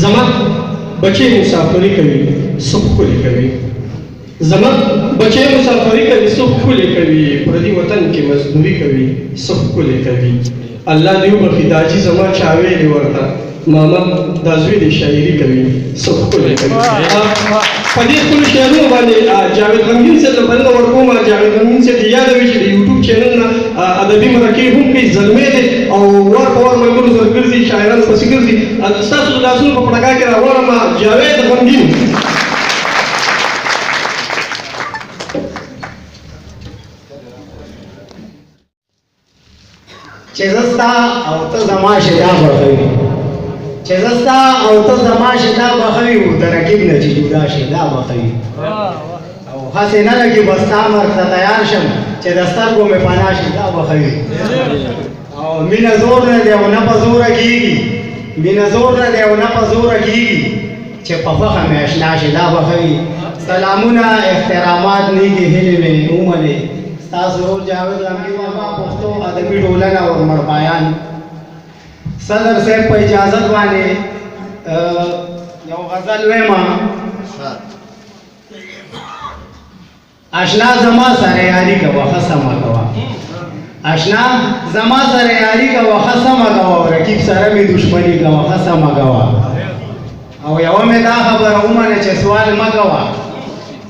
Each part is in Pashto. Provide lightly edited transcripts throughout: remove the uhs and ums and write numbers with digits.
زما بچے مسافری کوي سب ښکلې کوي زما بچے مسافری کوي سب ښکلې کوي پردي وطن کې مزدوري کوي سب ښکلې کوي الله دې وبخي دا چې زما چا ویلې ورته ماما دا زوی دې شاعري کوي سب ښکلې کوي په دې خپلو شعرونو باندې جاوید غمګین صاحب له بلنه ورکوم جاوید غمګین صاحب دې یادوي چې د یوټیوب چینل نه ادبي مرکې هم کوي زلمی دی او ور په ور ملګرو سره ګرځي شاعران پسې ګرځي ستاسو د لاسونو په پړکا کې راوړم جاوید غمګین چې زستا او ته زما شدا بخوي چې زستا او ته زما شدا بخوي د رقیب نه چې جدا شدا بخوي او هسې نه لګي بس تا مرګ ته تیار شم چې د سترګو مې پناه شدا بخوي او مینه زور نه دی او نه په زوره کېږي مینه زور نه دی او نه په زوره کېږي چې په خوښه مې اشنا شدا بخوي سلامونه احترامات نیکې هیلې مې ومنې ستاسو رول جاوید غمګین بابا پښتو ادبي ټولنه او مړپایان صدر صاحب په اجازت باندې یو غزل ویما آشنا زما سره یاري کوه خصمه کوه آشنا زما سره یاري کوه خصمه کوه رقیب سره می دشمنی کوه خصمه کوه او یو مې دا خبره ومنه چې سوال مه کوه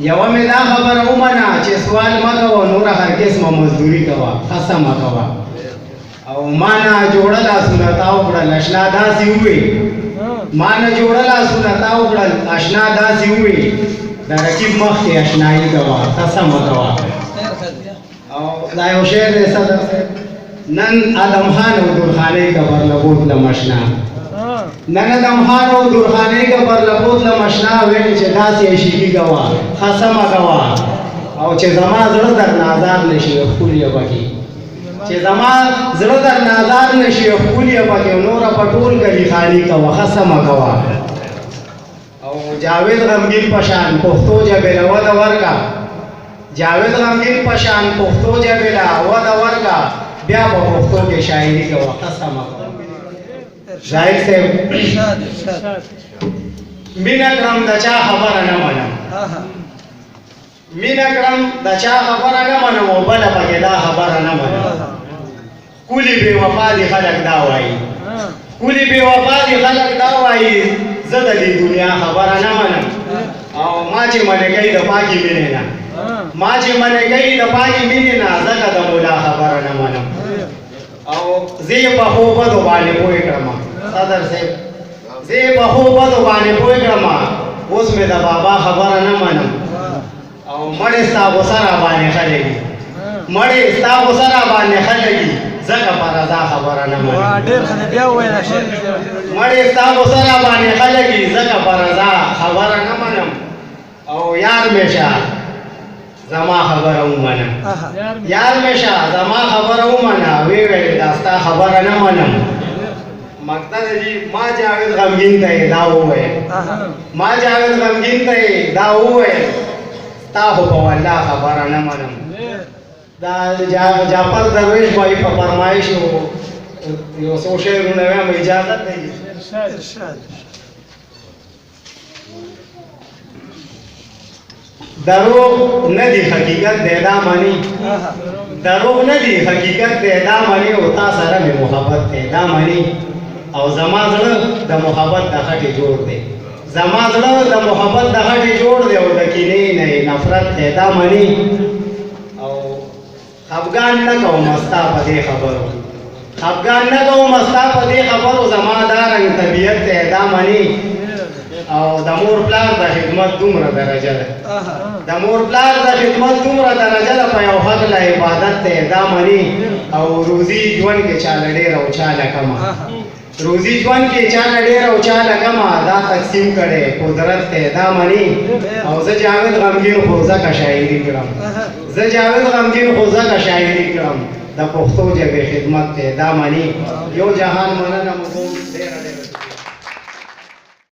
یوه مې دا خبره ومنه چې سوال مه کوه نوره هر قسمه مزدوري کوه هڅه مه کوه او ما نه جوړه لاسونه تا وکړل اشنا داسې ووې ما نه جوړه لاسونه تا وکړل اشنا داسې ووې د رقیب مخکې اشنایي کوه هڅه مه کوه او دا یو شعر دی صدر صاحب نن ادم خان او درخانۍ قبر له بوتلم اشنا نن ادم خان او درخانۍ قبر له بوتلم اشنا ویلې چې داسې عشقي کوه هڅه مه کوه او چې زما زړه درنه ازار نشي ښکل یې پکې چې زما زړه درنه ازار نشي ښکل یې پکې نوره په ټول کلي خالي کوه هڅه مه کوه او جاوید غمګین په شان پښتو ژبې له وده ورکړه جاوید غمګین په شان پښتو ژبې له وده ورکړه بیا په پښتو کې شاعري کوه هڅه مه کوه زاهد صاحب مینه کړم د چا خبره نه منم مینه کړم د چا خبره نه منم او بله پکې دا خبره نه منم ښکلي بې وفا دي خلک دا وایي ښکلي بې وفا دي خلک دا وایي زه د دې دنیا خبره نه منم او ما چې منې کوي د پاکې مینې نه ما چې منې کوي د پاکې مینې نه ځکه د مولا خبره نه منم او زه یې په ښو بدو باندې پوه کړم صدر صاحب زه یې په ښو بدو باندې پوه کړم اوس مې د بابا خبره نه منم او مړې ستا غوسه را باندې ښه لګي مړې ستا غوسه را باندې ښه لګي ځکه په رضا خبره نه منم مړې ستا غوسه را باندې ښه لګي ځکه په رضا خبره نه منم او یار مې شه زما خبره ومنه یار مې شه زما خبره ومنه وی ویلې دا ستا خبره نه منم مقصد دی ما جاوید غمګین ته دا وویل ما جاوید غمګین ته دا وویل ستا خو په والله خبره نه منم دا جعفر درویش بھائی په فرمایش یو څو شعرونه وایم اجازه دی دروغ نه دی حقیقت دی دا مانی دروغ نه دی حقیقت دی دا مانی او تا سره مې محبت دی دا مانی او زما زړه د محبت د خټې جوړ دی زما زړه د محبت د خټې جوړ دی او د کینې نه نفرت دی دا مانی او خفګان نه کوم ستا په دې خبرو خفګان نه کوم ستا په دې خبرو زما دا رنګ طبیعت دی دا مانی او د مور پلار د خدمت دومره درجه ده د مور پلار د خدمت دومره درجه ده په یو حق له عبادت دی دا مني او روزي ژوند کې چاله ډېره او چاله کمه روزي ژوند کې چاله ډېره او چاله کمه دا تقسیم کړی قدرت دی دا مني او زه جاوید غمګین خو ځکه شاعري کړم زه جاوید غمګین خو ځکه شاعري کړم د پښتو ژبې خدمت دی دا مني یو جهان مننه مو